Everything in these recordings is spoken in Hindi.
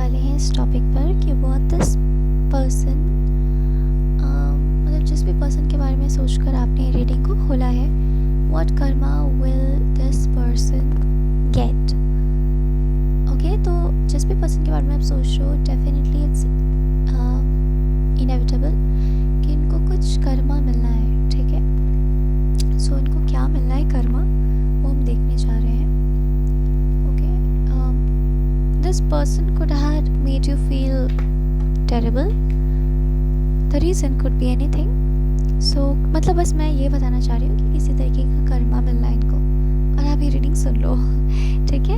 वाले हैं इस टॉपिक पर कि व्हाट दिस पर्सन, मतलब जिस भी पर्सन के बारे में सोचकर आपने रीडिंग को खोला है, what Karma will this person get. Okay, तो जिस भी पर्सन के बारे में आप सोच रहे हो, डेफिनेटली इट्स इनएविटेबल कि इनको कुछ कर्मा मिलना है। ठीक है, सो इनको क्या मिलना है कर्मा, वो हम देखने जा रहे हैं। This person could have made you feel terrible. The reason could be anything. So मतलब बस मैं ये बताना चाह रही हूँ कि किसी तरीके का कर्मा मिलना है इनको, और आप ये रीडिंग सुन लो। ठीक है,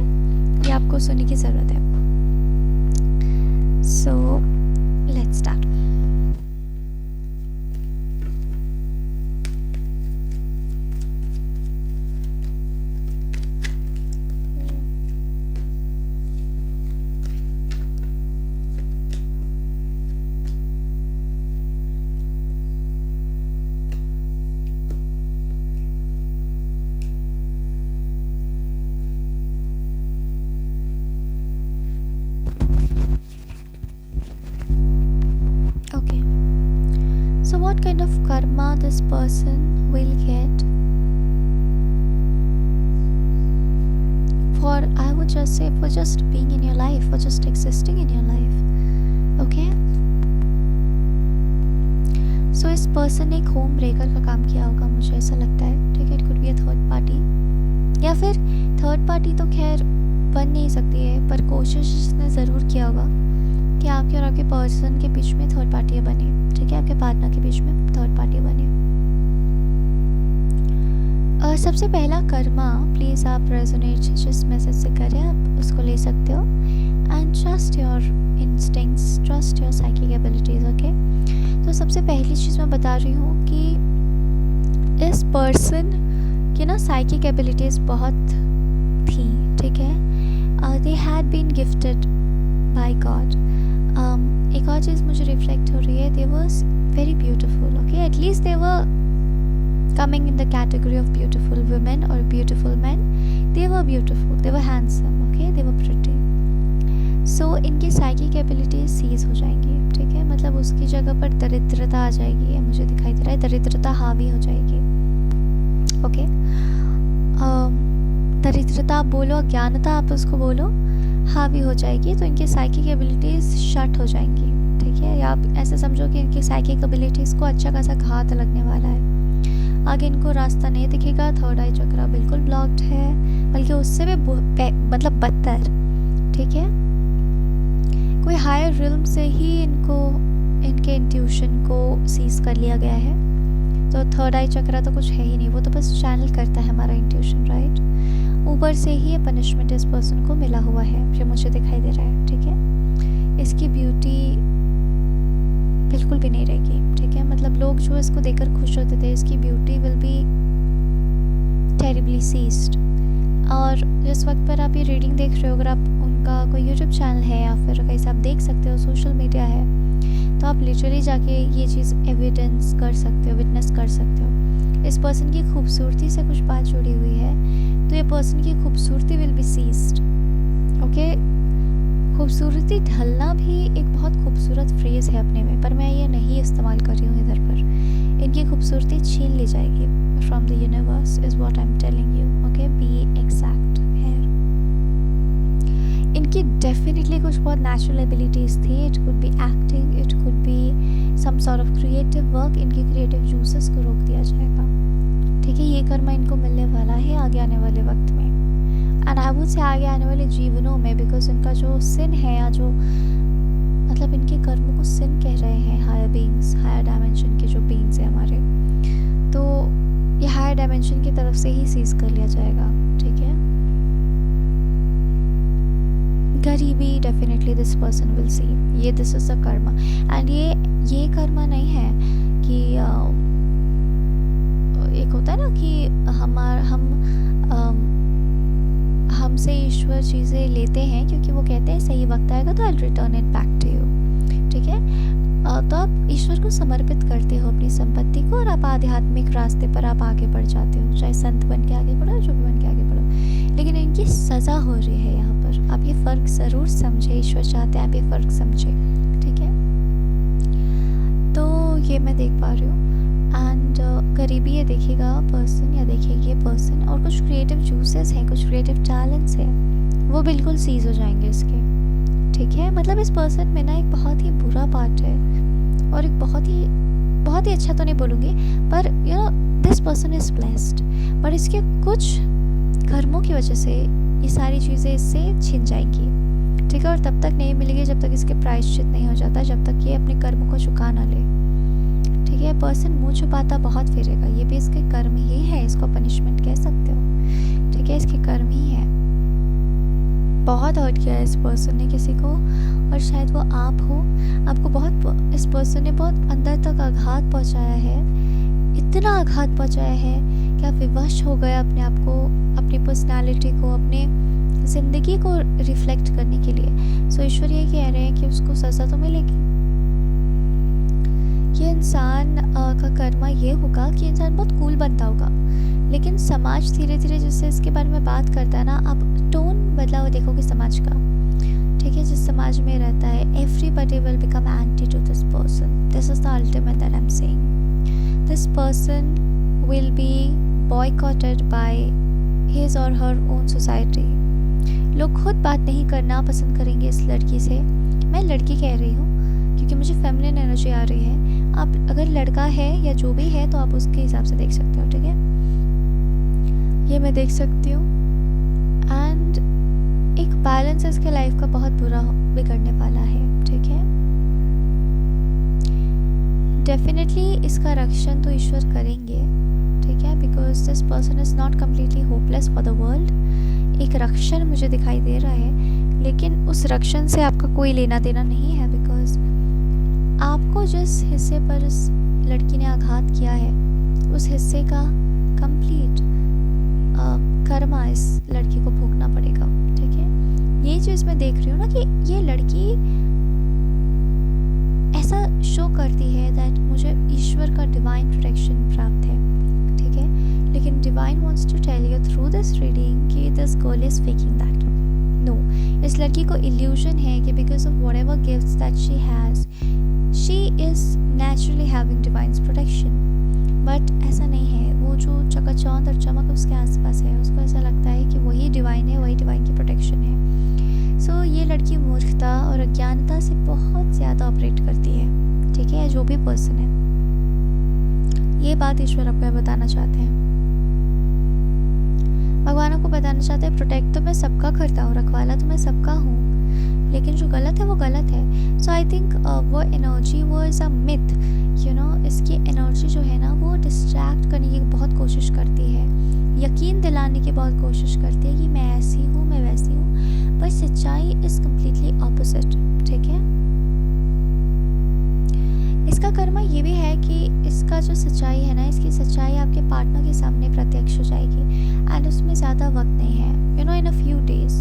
ये आपको सुनने की ज़रूरत है। So let's start. Okay, so what kind of karma this person will get for, I would just say, for just being in your life, for just existing in your life. Okay, so इस पर्सन ने एक होम ब्रेकर का काम किया होगा, मुझे ऐसा लगता है। ठीक है, it could be a third party, या फिर थर्ड पार्टी तो खैर बन नहीं सकती है, पर कोशिश इसने ज़रूर किया होगा कि आपके और आपके पर्सन के बीच में थर्ड पार्टी बने। ठीक है, आपके पार्टनर के बीच में थर्ड पार्टी बने। और सबसे पहला कर्मा, प्लीज़ आप रेजोनेट जिस मैसेज से करें आप उसको ले सकते हो, and trust your instincts, trust your psychic abilities. Okay, तो सबसे पहली चीज़ मैं बता रही हूँ कि इस पर्सन की ना साइकिक एबिलिटीज़ बहुत थी। ठीक है, they had been gifted by God. एक और चीज़ मुझे रिफ्लेक्ट हो रही है, they was very beautiful. Okay, at least they were coming in the category of beautiful women और beautiful man. They were beautiful, they were handsome, okay, they were pretty. So इनकी साइकिक एबिलिटीज सीज हो जाएंगी। ठीक है, मतलब उसकी जगह पर दरिद्रता आ जाएगी, या मुझे दिखाई दे रहा है दरिद्रता हावी हो जाएगी। ओके, दरिद्रता आप बोलो, अज्ञानता आप उसको बोलो, हावी हो जाएगी, तो इनकी साइकिक एबिलिटीज़ शट हो जाएंगी। ठीक है, या आप ऐसे समझो कि इनकी साइकिक एबिलिटीज़ को अच्छा खासा घात लगने वाला है। आगे इनको रास्ता नहीं दिखेगा, थर्ड आई चक्रा बिल्कुल ब्लॉक्ड है, बल्कि उससे भी मतलब बदतर। ठीक है, कोई हायर रिल्म से ही इनको इनके इंट्यूशन को सीज कर लिया गया है। तो थर्ड आई चक्रा तो कुछ है ही नहीं, वो तो बस चैनल करता है हमारा इंट्यूशन, राइट। ऊपर से ही ये पनिशमेंट इस पर्सन को मिला हुआ है जो मुझे दिखाई दे रहा है। ठीक है, इसकी ब्यूटी बिल्कुल भी नहीं रहेगी। ठीक है, मतलब लोग जो इसको देखकर खुश होते थे, इसकी beauty will be terribly seized. और जिस वक्त पर आप ये रीडिंग देख रहे हो, अगर आप उनका कोई यूट्यूब चैनल है या फिर कहीं से आप देख सकते हो, सोशल मीडिया है, तो आप लिटरली जाके ये चीज़ एविडेंस कर सकते हो, विटनेस कर सकते हो। इस पर्सन की खूबसूरती से कुछ बात जुड़ी हुई है, तो ये पर्सन की खूबसूरती विल बी सीज्ड। ओके, खूबसूरती ढलना भी एक बहुत खूबसूरत फ्रेज़ है अपने में, पर मैं ये नहीं इस्तेमाल कर रही हूँ इधर पर। इनकी खूबसूरती छीन ली जाएगी from the universe, is what I am telling you. Okay, be exact है। इनकी डेफिनेटली कुछ बहुत नेचुरल एबिलिटीज़ थी। It could be acting, it could be some sort of creative work. इनके क्रिएटिव जूसेस को रोक दिया जाएगा। ठीक है, ये कर्मा इनको मिलने वाला है आगे आने वाले वक्त में, एंड आई वुड से आगे आने वाले जीवनों में, बिकॉज इनका जो सिन है, या जो मतलब इनके कर्मों को सिन कह रहे हैं हायर बीइंग्स, हायर डायमेंशन के जो बीइंग्स हैं हमारे, तो ये हायर डायमेंशन की तरफ से ही सीज कर लिया जाएगा। ठीक है, गरीबी definitely this person will see, ये this is the karma. And ये कर्मा नहीं है कि एक होता है ना कि हमसे ईश्वर चीज़ें लेते हैं, क्योंकि वो कहते हैं सही वक्त आएगा तो I return it back to you. ठीक है, तो आप ईश्वर को समर्पित करते हो अपनी संपत्ति को, और आप आध्यात्मिक रास्ते पर आप आगे बढ़ जाते हो, चाहे संत बन के आगे बढ़ो, जो भी बन के आगे बढ़ो। लेकिन इनकी सज़ा हो रही है यहाँ पर। आप ये फ़र्क ज़रूर समझे, ईश्वर चाहते हैं आप ये फ़र्क समझे, ठीक है। तो ये मैं देख पा रही हूँ। एंड करीबी ये देखेगा पर्सन या देखेगी ये पर्सन, और कुछ क्रिएटिव जूसेस हैं, कुछ क्रिएटिव टैलेंट्स हैं, वो बिल्कुल सीज हो जाएंगे इसके, ठीक है। मतलब इस पर्सन में ना एक बहुत ही बुरा पार्ट है, और एक बहुत ही अच्छा तो नहीं बोलूँगी, पर you know this person is blessed, पर इसके कुछ कर्मों की वजह से ये सारी चीज़ें इससे छिन जाएंगी, ठीक है। और तब तक नहीं मिलेगी जब तक इसके प्रायश्चित नहीं हो जाता, जब तक ये अपने कर्मों को चुका ना ले, ठीक है। पर्सन मुँह छुपाता बहुत फिरेगा, ये भी इसके कर्म ही है, इसको पनिशमेंट कह सकते हो, ठीक है, इसके कर्म ही है। बहुत हर्ट किया है इस पर्सन ने किसी को, और शायद वो आप हो, आपको बहुत इस पर्सन ने बहुत अंदर तक आघात पहुंचाया है, इतना आघात पहुंचाया है कि आप विवश हो गए अपने आप को, अपनी पर्सनालिटी को, अपने ज़िंदगी को रिफ्लेक्ट करने के लिए। सो ईश्वर ये कह रहे हैं कि उसको सज़ा तो मिलेगी। ये इंसान का कर्मा ये होगा कि इंसान बहुत कूल बनता होगा, लेकिन समाज धीरे धीरे जिससे इसके बारे में बात करता है ना, आप टोन बदला हुआ देखोगे समाज का, ठीक है। जिस समाज में रहता है, everybody will become anti to this person. This is the ultimate that I am saying. This person will be boycotted by his or her own society. लोग खुद बात नहीं करना पसंद करेंगे इस लड़की से। मैं लड़की कह रही हूँ क्योंकि मुझे फेमिनिन एनर्जी आ रही है। आप अगर लड़का है या जो भी है तो आप उसके हिसाब से देख सकते हो, ठीक है। ये मैं देख सकती हूँ। एंड एक बैलेंस इसके लाइफ का बहुत बुरा बिगड़ने वाला है, ठीक है। डेफिनेटली इसका रक्षण तो ईश्वर करेंगे, ठीक है, because this person is not completely hopeless for the world. एक रक्षण मुझे दिखाई दे रहा है, लेकिन उस रक्षण से आपका कोई लेना देना नहीं है, बिकॉज आपको जिस हिस्से पर इस लड़की ने आघात किया है उस हिस्से का कंप्लीट कर्मा इस लड़की को भोगना पड़ेगा, ठीक है। ये चीज़ मैं देख रही हूँ ना कि ये लड़की ऐसा शो करती है दैट मुझे ईश्वर का डिवाइन प्रोटेक्शन प्राप्त है, ठीक है, लेकिन divine wants to tell you through this reading कि this girl is faking that. No, इस लड़की को इल्यूजन है कि because of whatever gifts that she has, she is naturally having divine's protection, but ऐसा नहीं है। वो जो चकाचौंध और चमक उसके आसपास है, उसको ऐसा लगता है कि वही डिवाइन है, वही डिवाइन की प्रोटेक्शन है। सो ये लड़की मूर्खता और अज्ञानता से बहुत ज़्यादा ऑपरेट करती है, ठीक है, जो भी पर्सन है। ये बात ईश्वर आपको बताना चाहते हैं, भगवान आपको बताना चाहते हैं प्रोटेक्ट तो मैं सबका करता हूँ, रखवाला तो मैं सबका हूँ, लेकिन जो गलत है वो गलत है। सो आई थिंक वो एनर्जी वो is a myth, you know. इसकी एनर्जी जो है ना वो डिस्ट्रैक्ट करने की बहुत कोशिश करती है, यकीन दिलाने की बहुत कोशिश करती है कि मैं ऐसी हूँ, मैं वैसी हूँ, पर सच्चाई इज़ कम्प्लीटली ऑपोजिट, ठीक है। इसका कर्मा ये भी है कि इसका जो सच्चाई है ना, इसकी सच्चाई आपके पार्टनर के सामने प्रत्यक्ष हो जाएगी, एंड उसमें ज़्यादा वक्त नहीं है, you know, in a few days,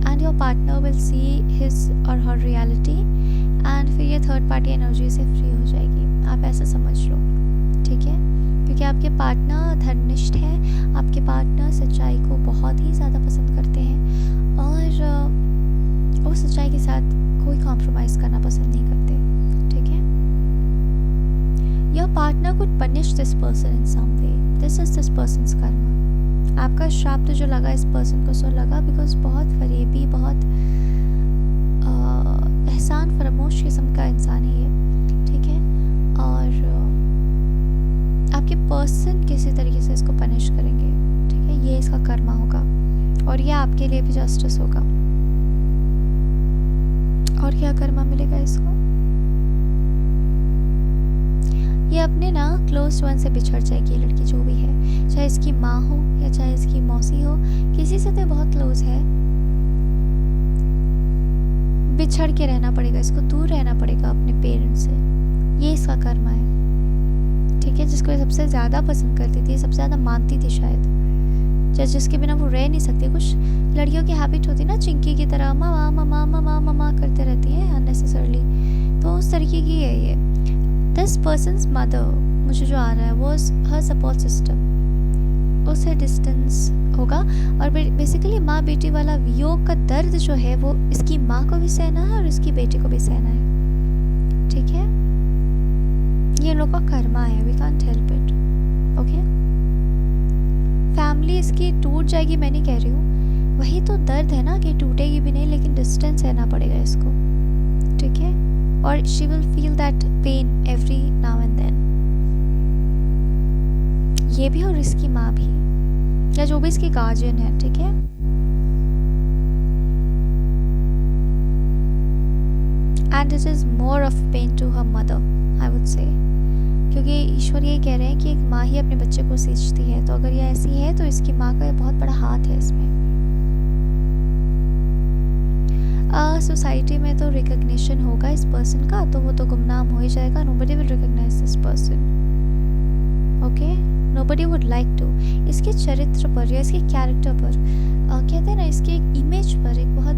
and your partner will see his or her reality, and फिर ये थर्ड पार्टी एनर्जी से फ्री हो जाएगी। आप ऐसा समझ लो, ठीक है, क्योंकि आपके पार्टनर धर्मनिष्ठ है, आपके पार्टनर सच्चाई को बहुत ही ज़्यादा पसंद करते हैं, और वो सच्चाई के साथ कोई कॉम्प्रोमाइज़ करना पसंद नहीं करते, ठीक है। Your partner could punish this person in some way, this is this person's karma. आपका श्राप तो जो लगा इस पर्सन को सो लगा, बिकॉज बहुत फरेबी, बहुत एहसान फरामोश किस्म का इंसान है ये, ठीक है, और आपके पर्सन किसी तरीके से इसको पनिश करेंगे, ठीक है, ये इसका कर्मा होगा, और ये आपके लिए भी जस्टिस होगा। और क्या कर्मा मिलेगा इसको? ये अपने ना क्लोज वन से बिछड़ जाएगी लड़की, जो भी है, चाहे इसकी माँ हो या चाहे इसकी मौसी हो, किसी से तो बहुत क्लोज है, बिछड़ के रहना पड़ेगा इसको, दूर रहना पड़ेगा अपने पेरेंट्स से। ये इसका कर्मा है, ठीक है, जिसको सबसे ज़्यादा पसंद करती थी, सबसे ज़्यादा मानती थी शायद, जिसके बिना वो रह नहीं सकती। कुछ लड़कियों की हैबिट होती है ना, चिंकी की तरह मामा मामा मामा मामा करते रहती है अननेसेसरली, तो उस तरीके की है ये। दिस पर्सन्स मदर मुझे जो आ रहा है वो हर सपोर्ट सिस्टम, उससे डिस्टेंस होगा। और बेसिकली माँ बेटी वाला वियोग का दर्द जो है वो इसकी माँ को भी सहना है और इसकी बेटी को भी सहना है, ठीक है। ये लोग का कर्मा है, we can't help it, okay. Family इसकी टूट जाएगी मैं नहीं कह रही हूँ, वही तो दर्द है ना कि टूटेगी भी नहीं लेकिन डिस्टेंस सहना पड़ेगा इसको, ठीक है। और she will feel that pain every now and then, ये भी और इसकी माँ भी या जो भी इसकी गार्जियन है, ठीक है। And it is more of pain to her mother I would say, क्योंकि ईश्वर ये कह रहे हैं कि एक माँ ही अपने बच्चे को सींचती है, तो अगर ये ऐसी है तो इसकी माँ का बहुत बड़ा हाथ है इसमें। सोसाइटी में तो रिकग्निशन होगा इस पर्सन का, तो वो तो गुमनाम हो ही जाएगा, nobody will recognise this person, okay, nobody would like to. इसके चरित्र पर या इसके कैरेक्टर पर कहते हैं ना, इसके एक इमेज पर एक बहुत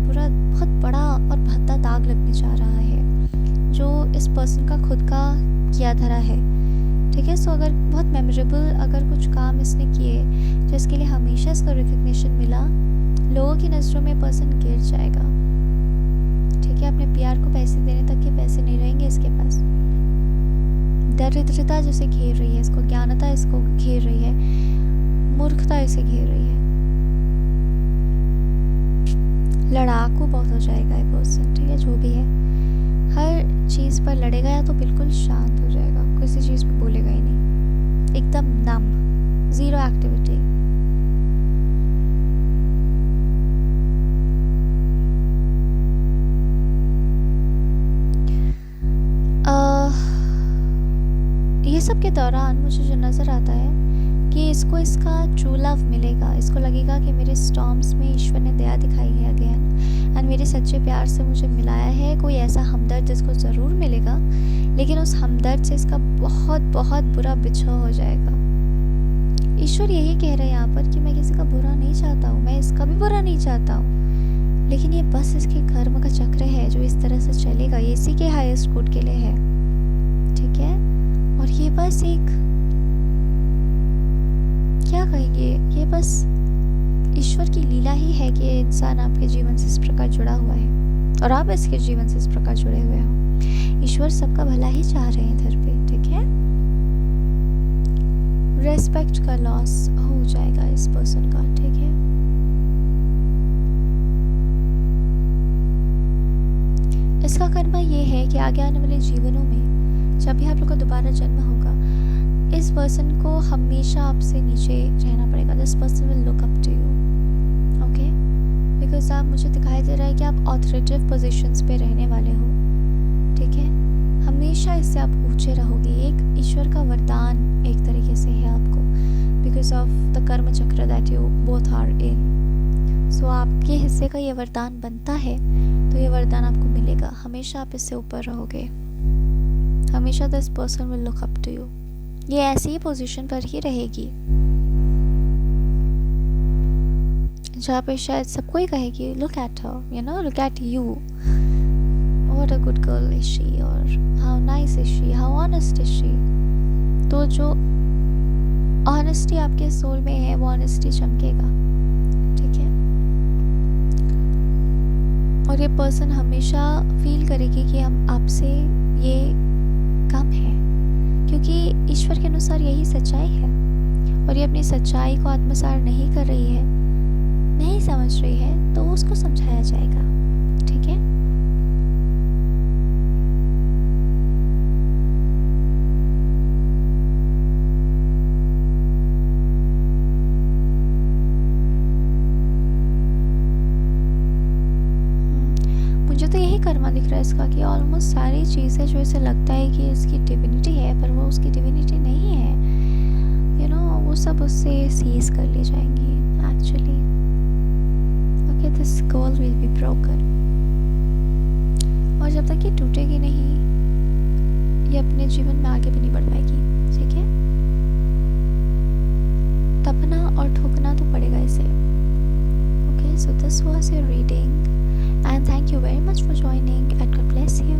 बड़ा और भद्दा दाग लगने जा रहा है जो इस पर्सन का खुद का किया धरा है, ठीक है। सो अगर बहुत मेमोरेबल अगर कुछ काम इसने किए जिसके लिए हमेशा इसको रिकग्निशन मिला, लोगों की नज़रों में पर्सन गिर जाएगा, ठीक है। अपने प्यार को पैसे देने तक के पैसे नहीं रहेंगे इसके पास। दरिद्रता जिसे घेर रही है इसको, ज्ञानता इसको घेर रही है, मूर्खता इसे घेर रही है, लड़ाकू बहुत हो जाएगा ये पर्सन, ठीक है। जो भी है हर चीज़ पर लड़ेगा या तो बिल्कुल शांत हो जाएगा, किसी चीज़ पे बोलेगा ही नहीं, एकदम नम, ज़ीरो एक्टिविटी। ये सब के दौरान मुझे जो नज़र आता है कि इसको इसका ट्रू लव मिलेगा, इसको लगेगा कि मेरे स्टॉर्म्स में ईश्वर ने दया दिखाई है अगेन, एंड मेरे सच्चे प्यार से मुझे मिलाया है कोई ऐसा हमदर्द जिसको ज़रूर मिलेगा, लेकिन उस हमदर्द से इसका बहुत बुरा बिछाव हो जाएगा। ईश्वर यही कह रहे हैं यहाँ पर कि मैं किसी का बुरा नहीं चाहता हूँ, मैं इसका भी बुरा नहीं चाहता हूँ, लेकिन ये बस इसके कर्म का चक्र है जो इस तरह से चलेगा, ये इसी के हाईएस्ट गुड के लिए है, ठीक है। और ये बस एक क्या कहेंगे, ये बस ईश्वर की लीला ही है कि ये इंसान आपके जीवन से इस प्रकार जुड़ा हुआ है और आप इसके जीवन से इस प्रकार जुड़े हुए हो। ईश्वर सबका भला ही चाह रहे हैं इधर पे, ठीक है। रेस्पेक्ट का लॉस हो जाएगा इस पर्सन का, ठीक है। इसका कर्म ये है कि आगे आने वाले जीवनों में जब भी आप लोग का दोबारा जन्म होगा, इस पर्सन को हमेशा आपसे नीचे रहना पड़ेगा। This person will look up to you, okay, because आप मुझे दिखाई दे रहा है कि आप ऑथोरिटेटिव पोजीशंस पे रहने वाले हो, ठीक है। हमेशा इससे आप ऊंचे रहोगे, एक ईश्वर का वरदान एक तरीके से है आपको, बिकॉज ऑफ द कर्म चक्र that you both are in. So आपके हिस्से का ये वरदान बनता है, तो ये वरदान आपको मिलेगा, हमेशा आप इससे ऊपर रहोगे, हमेशा this person will look up to you. ये ऐसी ही पोजीशन पर ही रहेगी जहाँ पे शायद सबको ही कहेगी look at her, you know, look at you, what a good girl is she, और how nice is she, how honest is she. तो जो ऑनेस्टी आपके सोल में है वो ऑनेस्टी चमकेगा, ठीक है। और ये पर्सन हमेशा फील करेगी कि हम आपसे ये कम है, क्योंकि ईश्वर के अनुसार यही सच्चाई है और ये अपनी सच्चाई को आत्मसार नहीं कर रही है, नहीं समझ रही है, तो उसको समझाया जाएगा, ठीक है। मुझे तो यही कर्मा दिख रहा है इसका कि ऑलमोस्ट सारी चीज़ें जो इसे लगता है कि इसकी डिविनिटी है, पर वो उसकी डिविनिटी नहीं है, यू नो, वो सब उससे सीज कर ली जाएंगी actually, okay. This goal will be broken, और जब तक ये टूटेगी नहीं, ये अपने जीवन में आगे भी नहीं बढ़ पाएगी, ठीक है। तपना और ठोकना तो पड़ेगा इसे, okay. So this was your reading and thank you very much for joining and God bless you.